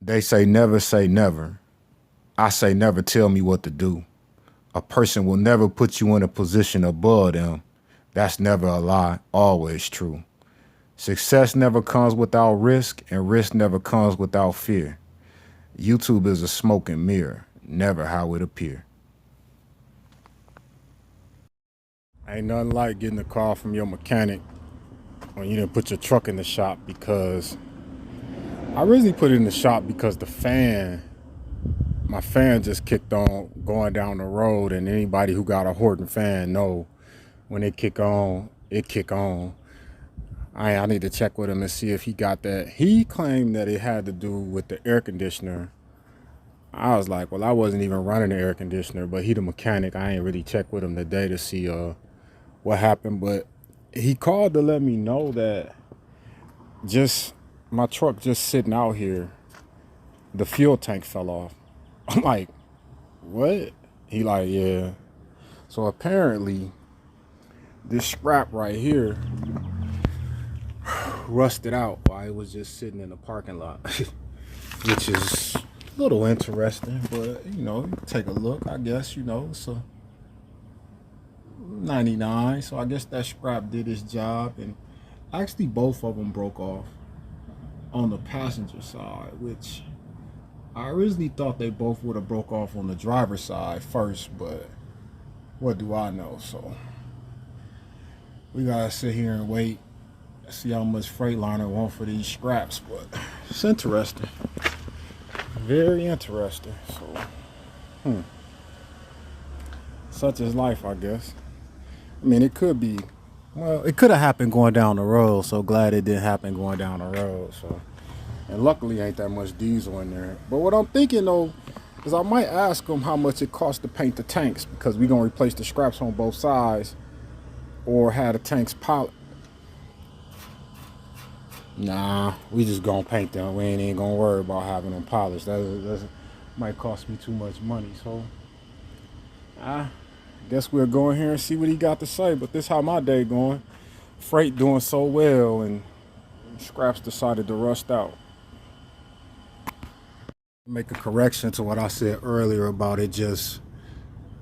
They say never. I say never tell me what to do. A person will never put you in a position above them. That's never a lie, always true. Success never comes without risk, and risk never comes without fear. YouTube is a smoke and mirror, never how it appear. Ain't nothing like getting a call from your mechanic when you didn't put your truck in the shop, because I originally put it in the shop because my fan just kicked on going down the road, and anybody who got a Horton fan know when it kick on, it kick on. I need to check with him and see if he got that. He claimed that it had to do with the air conditioner. I was like, well, I wasn't even running the air conditioner, but he the mechanic. I ain't really checked with him today to see what happened, but he called to let me know that just my truck just sitting out here, the fuel tank fell off. I'm like, what? He like, yeah. So apparently this scrap right here rusted out while it was just sitting in the parking lot, which is a little interesting, but take a look. I guess, it's a 99, so I guess that scrap did its job. And actually both of them broke off on the passenger side, which I originally thought they both would have broke off on the driver's side first, but what do I know? So we gotta sit here and wait, see how much Freightliner want for these scraps. But it's interesting, very interesting. So such is life, I guess. I mean, it could be, well, it could have happened going down the road, so glad it didn't happen going down the road. So, and luckily ain't that much diesel in there. But what I'm thinking though is I might ask them how much it costs to paint the tanks, because we're gonna replace the scraps on both sides, or have the tanks polished. Nah, we just gonna paint them. We ain't even gonna worry about having them polished. That might cost me too much money. So I guess we'll go in here and see what he got to say. But this how my day going. Freight doing so well, and scraps decided to rust out. Make a correction to what I said earlier about it just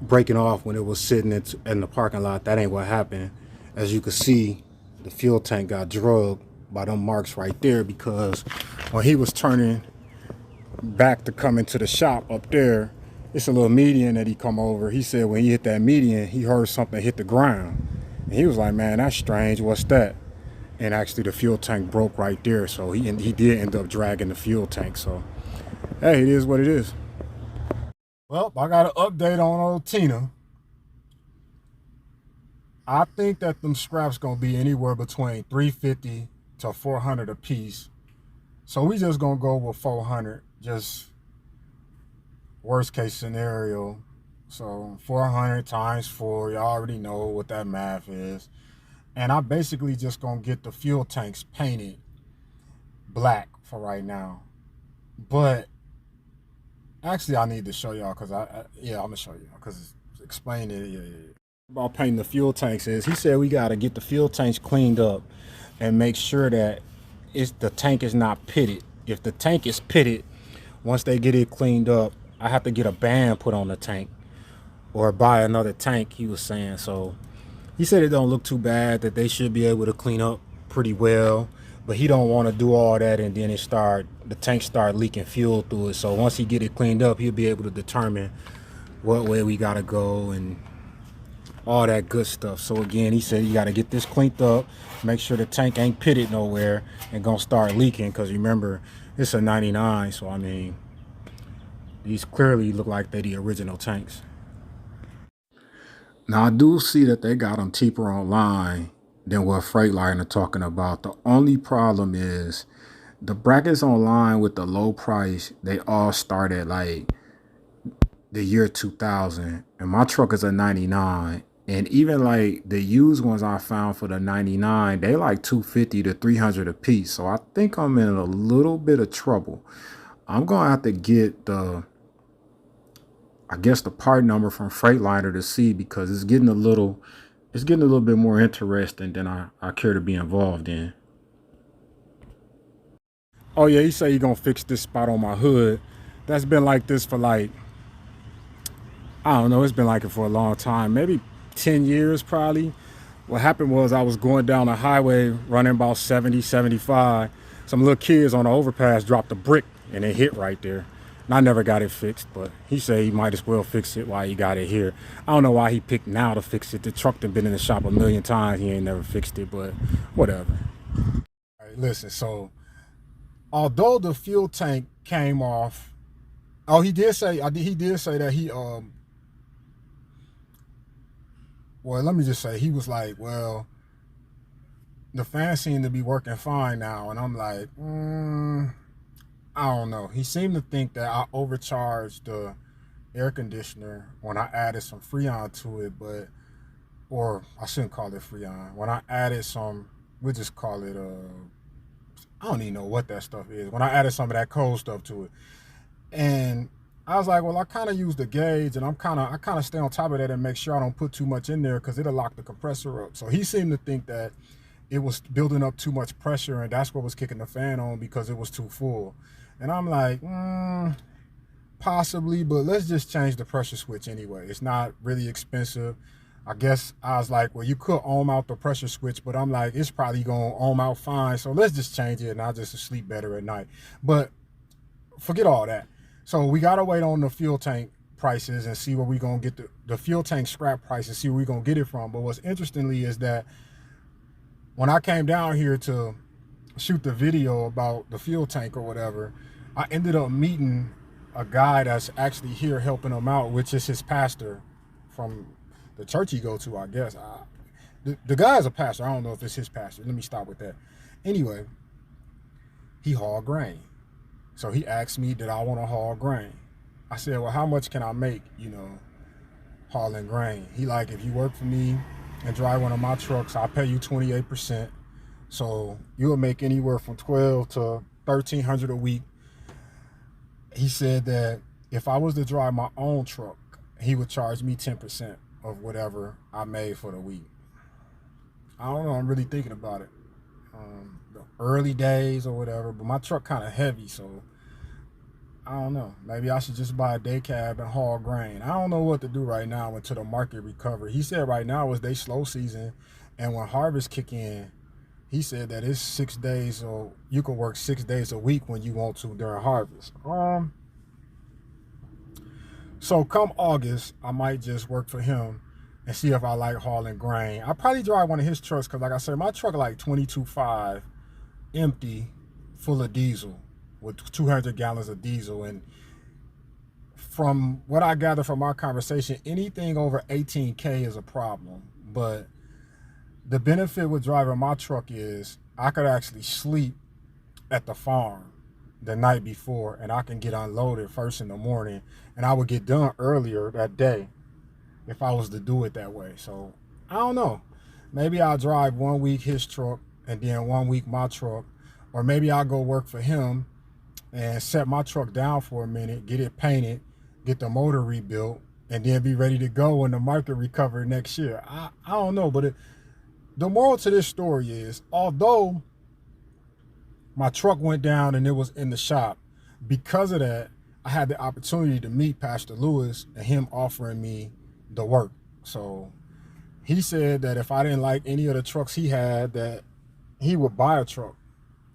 breaking off when it was sitting in the parking lot. That ain't what happened. As you can see, the fuel tank got drugged by them marks right there, because when he was turning back to come into the shop up there, it's a little median that he come over. He said when he hit that median, he heard something hit the ground. And he was like, man, that's strange. What's that? And actually the fuel tank broke right there. So he did end up dragging the fuel tank. So, hey, it is what it is. Well, I got an update on old Tina. I think that them scraps gonna be anywhere between 350 to 400 a piece. So we just gonna go with 400, just worst case scenario. So 400 times 4, y'all already know what that math is. And I basically just gonna get the fuel tanks painted black for right now. But actually I need to show y'all, because I'm gonna show y'all, because explain it. Yeah. About painting the fuel tanks is, he said we gotta get the fuel tanks cleaned up and make sure that the tank is not pitted. If the tank is pitted, once they get it cleaned up, I have to get a band put on the tank or buy another tank, he was saying. So he said it don't look too bad, that they should be able to clean up pretty well, but he don't want to do all that and then the tank start leaking fuel through it. So once he get it cleaned up, he'll be able to determine what way we gotta go and all that good stuff. So again, he said you got to get this cleaned up, make sure the tank ain't pitted nowhere and gonna start leaking, because remember, it's a 99. So I mean, these clearly look like they're the original tanks. Now I do see that they got them cheaper online than what Freightliner talking about. The only problem is the brackets online with the low price, they all start at like the year 2000, and my truck is a 99. And even like the used ones I found for the 99, they like 250 to 300 a piece. So I think I'm in a little bit of trouble. I'm gonna have to get I guess the part number from Freightliner to see, because it's getting a little bit more interesting than I care to be involved in. Oh yeah, he say he gonna fix this spot on my hood. That's been like this for like, I don't know, it's been like it for a long time, maybe 10 years probably. What happened was I was going down the highway running about 70, 75. Some little kids on the overpass dropped a brick and it hit right there. And I never got it fixed, but he said he might as well fix it while he got it here. I don't know why he picked now to fix it. The truck done been in the shop a million times. He ain't never fixed it, but whatever. All right, listen, so although the fuel tank came off, oh, he did say that he well, let me just say he was like, well, the fan seemed to be working fine now, and I'm like, I don't know. He seemed to think that I overcharged the air conditioner when I added some Freon to it, but, or I shouldn't call it Freon. When I added some, we'll just call it I don't even know what that stuff is. When I added some of that cold stuff to it, and I was like, well, I kind of use the gauge, and I kind of stay on top of that and make sure I don't put too much in there because it'll lock the compressor up. So he seemed to think that it was building up too much pressure, and that's what was kicking the fan on because it was too full. And I'm like, possibly, but let's just change the pressure switch anyway. It's not really expensive. I guess I was like, well, you could ohm out the pressure switch, but I'm like, it's probably going to ohm out fine. So let's just change it and I'll just sleep better at night. But forget all that. So we got to wait on the fuel tank prices and see where we're going to get the fuel tank scrap prices, see where we're going to get it from. But what's interestingly is that when I came down here to shoot the video about the fuel tank or whatever, I ended up meeting a guy that's actually here helping him out, which is his pastor from the church he go to, I guess. The guy is a pastor. I don't know if it's his pastor. Let me stop with that. Anyway, he haul grain. So he asked me, did I want to haul grain? I said, well, how much can I make, hauling grain? He like, if you work for me and drive one of my trucks, I'll pay you 28%. So you'll make anywhere from 12 to 1,300 a week. He said that if I was to drive my own truck, he would charge me 10% of whatever I made for the week. I don't know. I'm really thinking about it. The early days or whatever, but my truck kind of heavy, so I don't know. Maybe I should just buy a day cab and haul grain. I don't know what to do right now until the market recover. He said right now is they slow season, and when harvest kick in, he said that it's 6 days, so you can work 6 days a week when you want to during harvest. So come August, I might just work for him and see if I like hauling grain. I probably drive one of his trucks because, like I said, my truck like 22.5, empty, full of diesel, with 200 gallons of diesel. And from what I gather from our conversation, anything over 18K is a problem. But the benefit with driving my truck is I could actually sleep at the farm the night before, and I can get unloaded first in the morning, and I would get done earlier that day if I was to do it that way. So I don't know. Maybe I'll drive 1 week his truck and then 1 week my truck, or maybe I'll go work for him and set my truck down for a minute, get it painted, get the motor rebuilt, and then be ready to go when the market recovers next year. I don't know, but the moral to this story is, although my truck went down and it was in the shop, because of that, I had the opportunity to meet Pastor Lewis and him offering me the work. So he said that if I didn't like any of the trucks he had, that he would buy a truck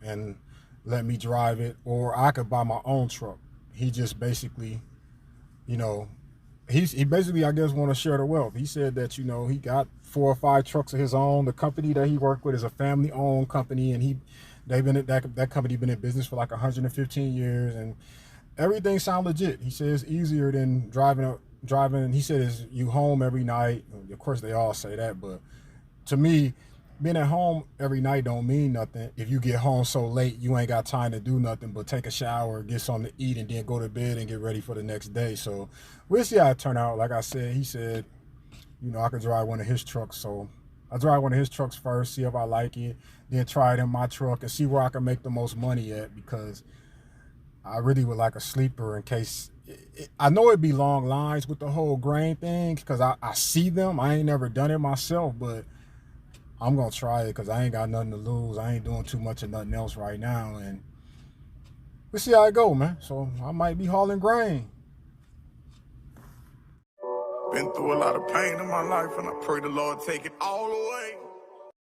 and let me drive it, or I could buy my own truck. He just basically, he basically, I guess, want to share the wealth. He said that, he got 4 or 5 trucks of his own. The company that he worked with is a family-owned company, and that company been in business for like 115 years, and everything sound legit. He says easier than driving. He says you home every night. Of course, they all say that, but to me, being at home every night don't mean nothing if you get home so late you ain't got time to do nothing but take a shower, get something to eat, and then go to bed and get ready for the next day. So we'll see how it turn out. Like I said, he said, I could drive one of his trucks. So I drive one of his trucks first, see if I like it, then try it in my truck and see where I can make the most money at, because I really would like a sleeper in case. I know it'd be long lines with the whole grain thing because I see them. I ain't never done it myself, but I'm going to try it because I ain't got nothing to lose. I ain't doing too much of nothing else right now. And we'll see how it go, man. So I might be hauling grain. Been through a lot of pain in my life, and I pray the Lord take it all away.